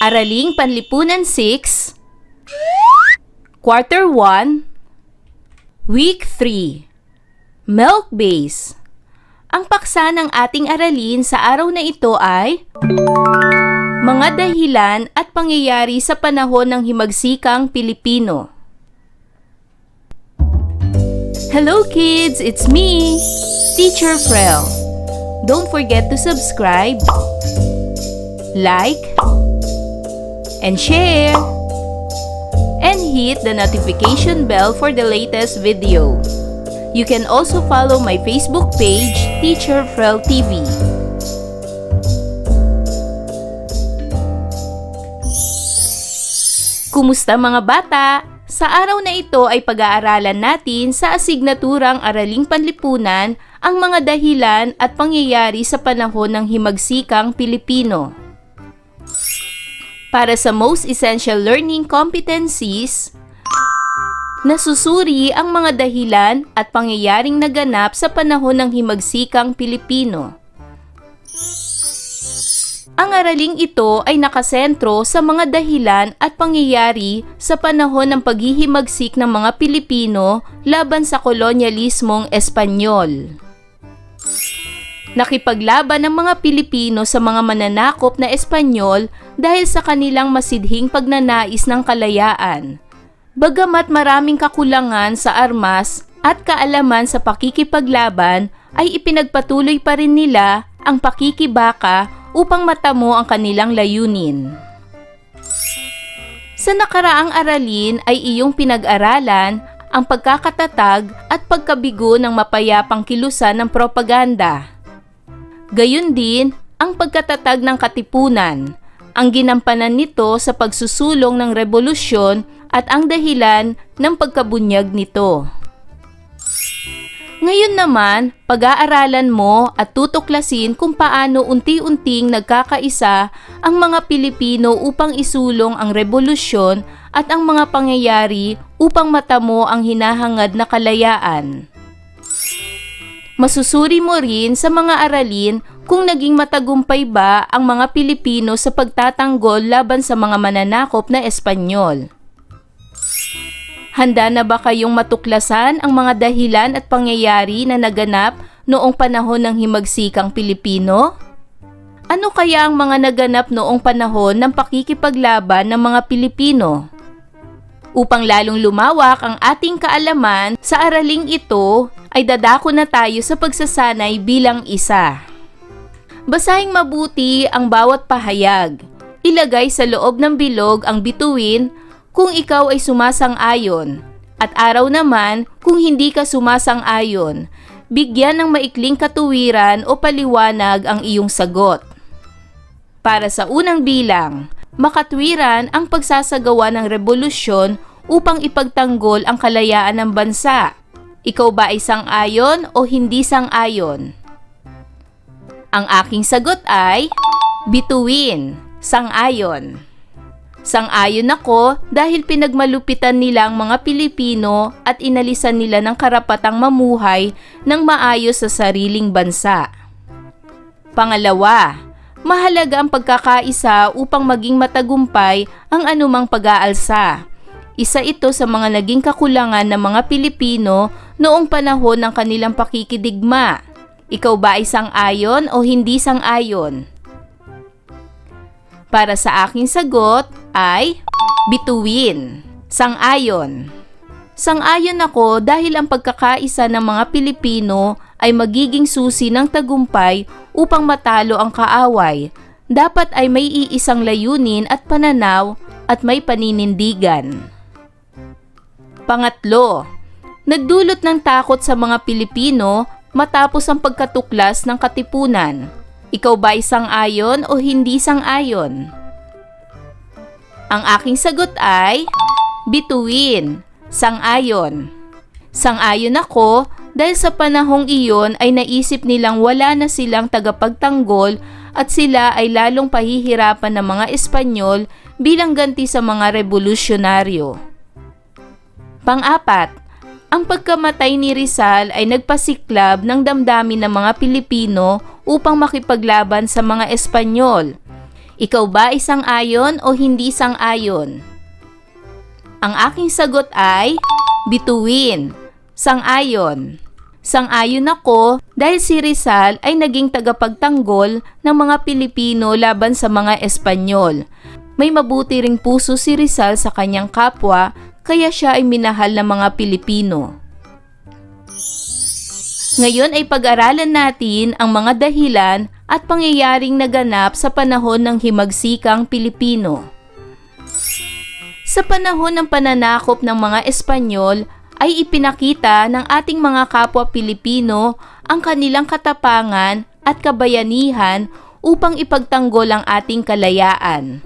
Araling Panlipunan 6, Quarter 1, Week 3, Milk Base. Ang paksa ng ating aralin sa araw na ito ay mga dahilan at pangyayari sa panahon ng himagsikang Pilipino. Hello kids! It's me, Teacher Frel. Don't forget to subscribe, like, and share, and hit the notification bell for the latest video. You can also follow my Facebook page, Teacher Frel TV. Kumusta mga bata? Sa araw na ito ay pag-aaralan natin sa asignaturang Araling Panlipunan ang mga dahilan at pangyayari sa panahon ng himagsikang Pilipino. Para sa most essential learning competencies, nasusuri ang mga dahilan at pangyayaring naganap sa panahon ng himagsikang Pilipino. Ang araling ito ay nakasentro sa mga dahilan at pangyayari sa panahon ng paghihimagsik ng mga Pilipino laban sa kolonyalismong Espanyol. Nakipaglaban ang mga Pilipino sa mga mananakop na Espanyol dahil sa kanilang masidhing pagnanais ng kalayaan. Bagamat maraming kakulangan sa armas at kaalaman sa pakikipaglaban, ay ipinagpatuloy pa rin nila ang pakikibaka upang matamo ang kanilang layunin. Sa nakaraang aralin ay iyong pinag-aralan ang pagkakatatag at pagkabigo ng mapayapang kilusan ng propaganda. Gayun din ang pagkatatag ng katipunan, ang ginampanan nito sa pagsusulong ng rebolusyon at ang dahilan ng pagkabunyag nito. Ngayon naman, pag-aaralan mo at tutuklasin kung paano unti-unting nagkakaisa ang mga Pilipino upang isulong ang rebolusyon at ang mga pangyayari upang matamo ang hinahangad na kalayaan. Masusuri mo rin sa mga aralin kung naging matagumpay ba ang mga Pilipino sa pagtatanggol laban sa mga mananakop na Espanyol. Handa na ba kayong matuklasan ang mga dahilan at pangyayari na naganap noong panahon ng himagsikang Pilipino? Ano kaya ang mga naganap noong panahon ng pakikipaglaban ng mga Pilipino? Upang lalong lumawak ang ating kaalaman sa araling ito, ay dadako na tayo sa pagsasanay bilang isa. Basahing mabuti ang bawat pahayag. Ilagay sa loob ng bilog ang bituin kung ikaw ay sumasang-ayon, at araw naman kung hindi ka sumasang-ayon. Bigyan ng maikling katuwiran o paliwanag ang iyong sagot. Para sa unang bilang, makatwiran ang pagsasagawa ng rebolusyon upang ipagtanggol ang kalayaan ng bansa. Ikaw ba ay sang-ayon o hindi sang-ayon? Ang aking sagot ay bituin, sang-ayon. Sang-ayon ako dahil pinagmalupitan nila ang mga Pilipino at inalisan nila ng karapatang mamuhay ng maayos sa sariling bansa. Pangalawa, mahalaga ang pagkakaisa upang maging matagumpay ang anumang pag-aalsa. Isa ito sa mga naging kakulangan ng mga Pilipino noong panahon ng kanilang pakikidigma. Ikaw ba ay sang-ayon o hindi sang-ayon? Para sa aking sagot ay bituin, sang-ayon. Sang-ayon ako dahil ang pagkakaisa ng mga Pilipino ay magiging susi ng tagumpay upang matalo ang kaaway. Dapat ay may iisang layunin at pananaw at may paninindigan. Pangatlo, nagdulot ng takot sa mga Pilipino matapos ang pagkatuklas ng katipunan. Ikaw ba ay sang-ayon o hindi sang-ayon? Ang aking sagot ay bituin, sang-ayon. Sang-ayon ako dahil sa panahong iyon ay naisip nilang wala na silang tagapagtanggol at sila ay lalong pahihirapan ng mga Espanyol bilang ganti sa mga revolusyonaryo. Pang-apat, ang pagkamatay ni Rizal ay nagpasiklab ng damdamin ng mga Pilipino upang makipaglaban sa mga Espanyol. Ikaw ba ay sang-ayon o hindi sang-ayon? Ang aking sagot ay bituin, sang-ayon. Sang-ayon ako dahil si Rizal ay naging tagapagtanggol ng mga Pilipino laban sa mga Espanyol. May mabuti ring puso si Rizal sa kanyang kapwa, kaya siya ay minahal ng mga Pilipino. Ngayon ay pag-aralan natin ang mga dahilan at pangyayaring naganap sa panahon ng himagsikang Pilipino. Sa panahon ng pananakop ng mga Espanyol ay ipinakita ng ating mga kapwa Pilipino ang kanilang katapangan at kabayanihan upang ipagtanggol ang ating kalayaan.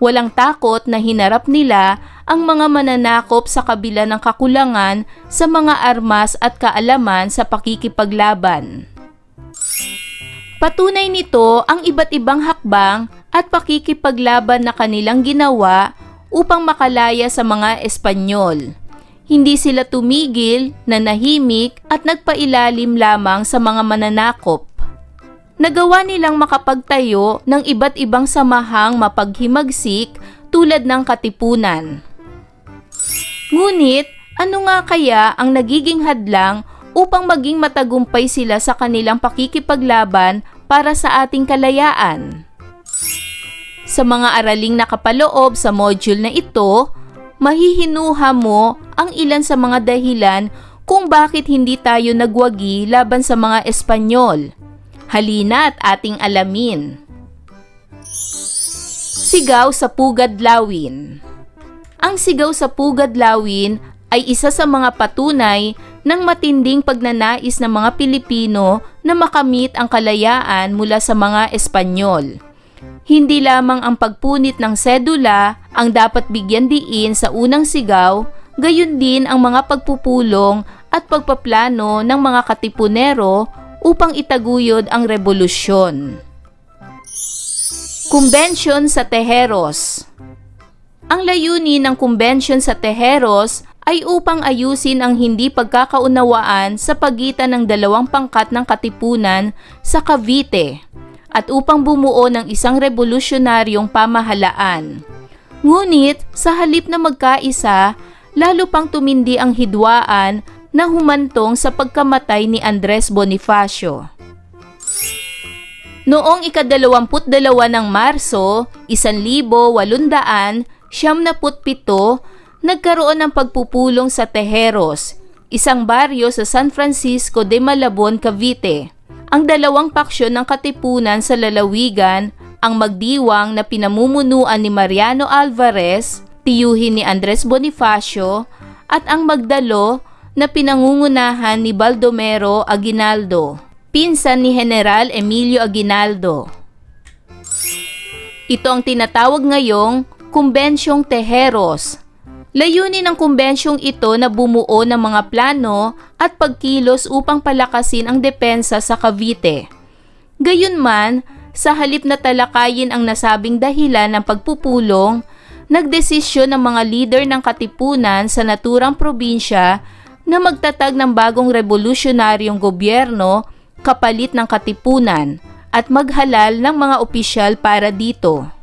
Walang takot na hinarap nila ang mga mananakop sa kabila ng kakulangan sa mga armas at kaalaman sa pakikipaglaban. Patunay nito ang iba't ibang hakbang at pakikipaglaban na kanilang ginawa upang makalaya sa mga Espanyol. Hindi sila tumigil, nanahimik at nagpailalim lamang sa mga mananakop. Nagawa nilang makapagtayo ng iba't ibang samahang mapaghimagsik tulad ng Katipunan. Ngunit, ano nga kaya ang nagiging hadlang upang maging matagumpay sila sa kanilang pakikipaglaban para sa ating kalayaan? Sa mga araling nakapaloob sa module na ito, mahihinuha mo ang ilan sa mga dahilan kung bakit hindi tayo nagwagi laban sa mga Espanyol. Halina at ating alamin. Sigaw sa Pugad Lawin. Ang sigaw sa Pugad Lawin ay isa sa mga patunay ng matinding pagnanais ng mga Pilipino na makamit ang kalayaan mula sa mga Espanyol. Hindi lamang ang pagpunit ng sedula ang dapat bigyan diin sa unang sigaw, gayon din ang mga pagpupulong at pagpaplano ng mga katipunero upang itaguyod ang rebolusyon. Kumbensyon sa Tejeros. Ang layunin ng kumbensyon sa Tejeros ay upang ayusin ang hindi pagkakaunawaan sa pagitan ng dalawang pangkat ng katipunan sa Cavite at upang bumuo ng isang revolusyonaryong pamahalaan. Ngunit sa halip na magkaisa, lalo pang tumindi ang hidwaan na humantong sa pagkamatay ni Andres Bonifacio. Noong ika-22 ng Marso, 1897, nagkaroon ng pagpupulong sa Tejeros, isang baryo sa San Francisco de Malabon, Cavite. Ang dalawang paksyon ng katipunan sa lalawigan, ang magdiwang na pinamumunuan ni Mariano Alvarez, tiyuhin ni Andres Bonifacio, at ang magdalo na pinangungunahan ni Baldomero Aguinaldo, pinsan ni General Emilio Aguinaldo. Ito ang tinatawag ngayong Kumbensyong Tejeros. Layunin ng kumbensyong ito na bumuo ng mga plano at pagkilos upang palakasin ang depensa sa Cavite. Gayunman, sa halip na talakayin ang nasabing dahilan ng pagpupulong, nagdesisyon ng mga lider ng katipunan sa naturang probinsya na magtatag ng bagong revolusyonaryong gobyerno kapalit ng katipunan at maghalal ng mga opisyal para dito.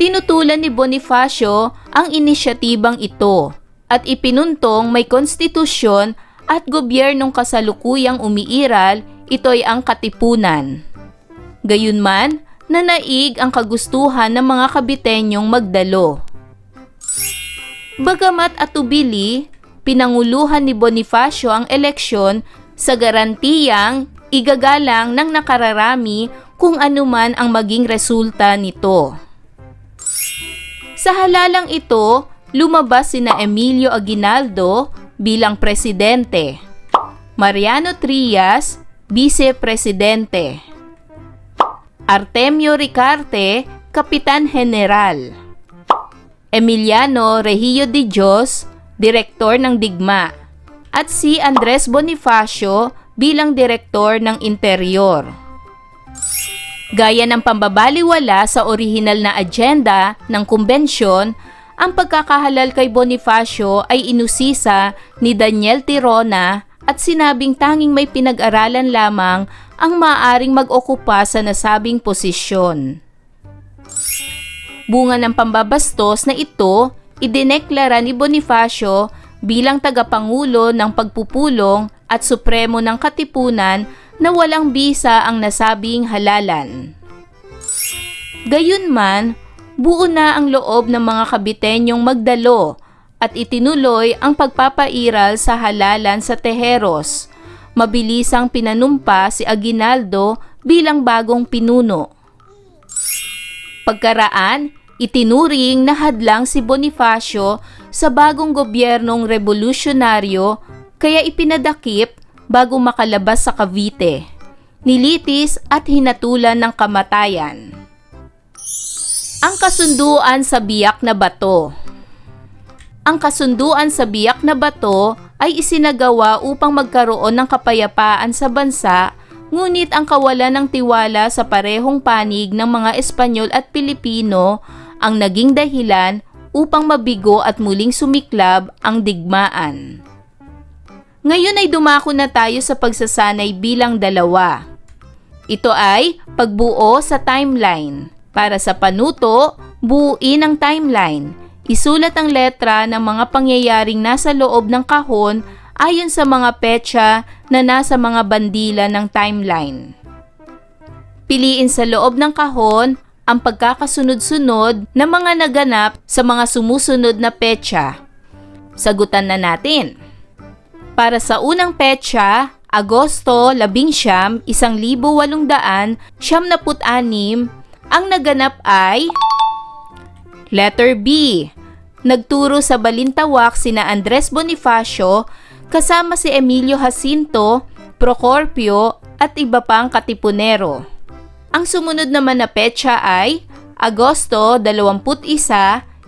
Tinutulan ni Bonifacio ang inisyatibang ito at ipinuntong may konstitusyon at gobyernong kasalukuyang umiiral, ito'y ang katipunan. Gayunman, nanaig ang kagustuhan ng mga Kabitenyong magdalo. Bagamat atubili, pinanguluhan ni Bonifacio ang eleksyon sa garantiyang igagalang ng nakararami kung anuman ang maging resulta nito. Sa halalang ito, lumabas sina Emilio Aguinaldo bilang presidente, Mariano Trias, vice-presidente, Artemio Ricarte, kapitan general, Emiliano Regillo de Dios, direktor ng digma, at si Andres Bonifacio bilang direktor ng interior. Gaya ng pambabaliwala sa orihinal na agenda ng kumbensyon, ang pagkakahalal kay Bonifacio ay inusisa ni Daniel Tirona at sinabing tanging may pinag-aralan lamang ang maaaring mag-okupa sa nasabing posisyon. Bunga ng pambabastos na ito, idineklara ni Bonifacio bilang tagapangulo ng pagpupulong at supremo ng katipunan na walang bisa ang nasabing halalan. Gayunman, buo na ang loob ng mga Caviteñong magdalo at itinuloy ang pagpapairal sa halalan sa Tejeros. Mabilisang pinanumpa si Aguinaldo bilang bagong pinuno. Pagkaraan, itinuring na hadlang si Bonifacio sa bagong gobyernong revolusyonaryo kaya ipinadakip bago makalabas sa Cavite. Nilitis at hinatulan ng kamatayan. Ang kasunduan sa Biak na Bato. Ang kasunduan sa Biak na Bato ay isinagawa upang magkaroon ng kapayapaan sa bansa, ngunit ang kawalan ng tiwala sa parehong panig ng mga Espanyol at Pilipino ang naging dahilan upang mabigo at muling sumiklab ang digmaan. Ngayon ay dumako na tayo sa pagsasanay bilang dalawa. Ito ay pagbuo sa timeline. Para sa panuto, buuin ang timeline. Isulat ang letra ng mga pangyayaring nasa loob ng kahon ayon sa mga petsa na nasa mga bandila ng timeline. Piliin sa loob ng kahon ang pagkakasunod-sunod na mga naganap sa mga sumusunod na petsa. Sagutan na natin. Para sa unang petsa, Agosto 11, 1876, ang naganap ay letter B. Nagturo sa Balintawak sina Andres Bonifacio kasama si Emilio Jacinto, Procorpio at iba pang katipunero. Ang sumunod naman na petsa ay Agosto 21,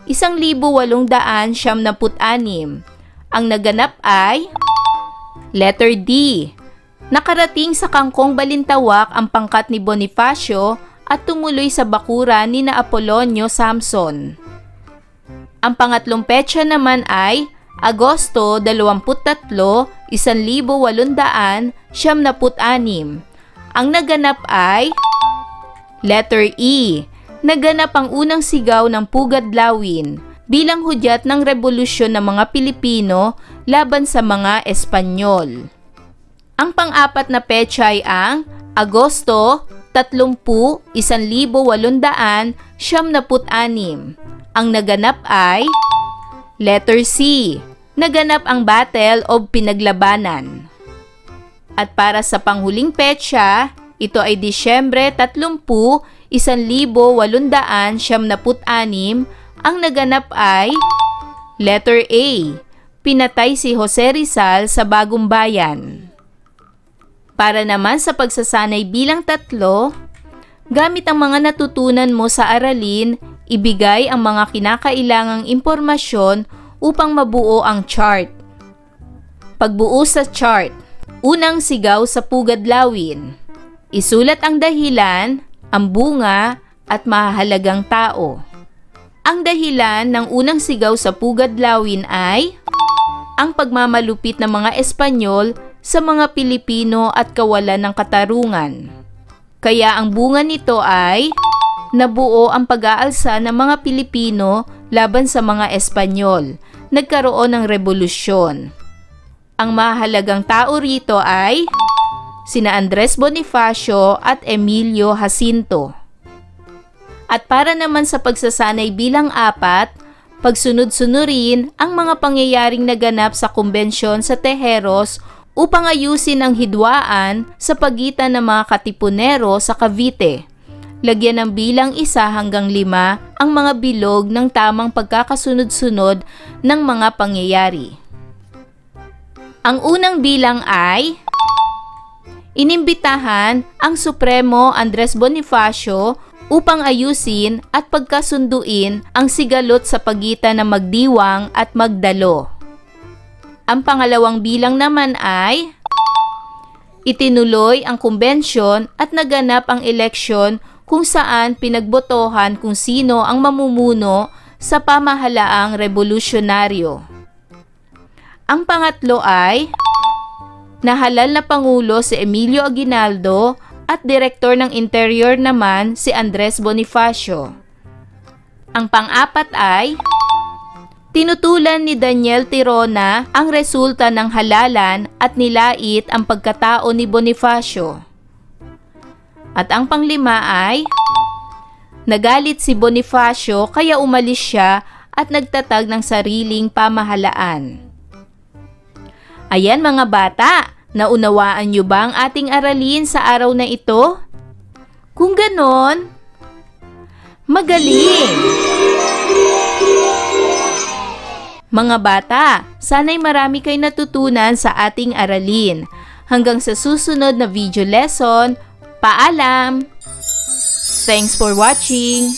1876. Ang naganap ay letter D. Nakarating sa Kangkong Balintawak ang pangkat ni Bonifacio at tumuloy sa bakuran ni na Apolonio Samson. Ang pangatlong petsa naman ay Agosto 23, 1876. Ang naganap ay letter E. Naganap ang unang sigaw ng Pugad Lawin bilang hudyat ng revolusyon ng mga Pilipino laban sa mga Espanyol. Ang pang-apat na petsa ay ang Agosto 30, 1876. Ang naganap ay letter C. Naganap ang Battle of Pinaglabanan. At para sa panghuling petsa, ito ay Disyembre 30, 1876. Ang naganap ay letter A. Pinatay si Jose Rizal sa Bagong Bayan. Para naman sa pagsasanay bilang tatlo, gamit ang mga natutunan mo sa aralin, ibigay ang mga kinakailangang impormasyon upang mabuo ang chart. Pagbuo sa chart, unang sigaw sa Pugad Lawin. Isulat ang dahilan, ang bunga, at mahahalagang tao. Ang dahilan ng unang sigaw sa Pugad Lawin ay ang pagmamalupit ng mga Espanyol sa mga Pilipino at kawalan ng katarungan. Kaya ang bunga nito ay nabuo ang pag-aalsa ng mga Pilipino laban sa mga Espanyol. Nagkaroon ng revolusyon. Ang mahalagang tao rito ay sina Andres Bonifacio at Emilio Jacinto. At para naman sa pagsasanay bilang apat, pagsunod-sunurin ang mga pangyayaring naganap sa kumbensyon sa Tejeros upang ayusin ang hidwaan sa pagitan ng mga katipunero sa Cavite. Lagyan ng bilang 1 hanggang 5 ang mga bilog ng tamang pagkakasunod-sunod ng mga pangyayari. Ang unang bilang ay inimbitahan ang Supremo Andres Bonifacio upang ayusin at pagkasunduin ang sigalot sa pagitan ng magdiwang at magdalo. Ang pangalawang bilang naman ay itinuloy ang kumbensyon at naganap ang eleksyon kung saan pinagbotohan kung sino ang mamumuno sa pamahalaang revolusyonaryo. Ang pangatlo ay nahalal na Pangulo si Emilio Aguinaldo at Direktor ng Interior naman si Andres Bonifacio. Ang pang-apat ay, tinutulan ni Daniel Tirona ang resulta ng halalan at nilait ang pagkatao ni Bonifacio. At ang panglima ay, nagalit si Bonifacio kaya umalis siya at nagtatag ng sariling pamahalaan. Ayan mga bata, naunawaan niyo ba ang ating aralin sa araw na ito? Kung ganon, magaling! Mga bata, sana'y marami kayo natutunan sa ating aralin. Hanggang sa susunod na video lesson, paalam! Thanks for watching!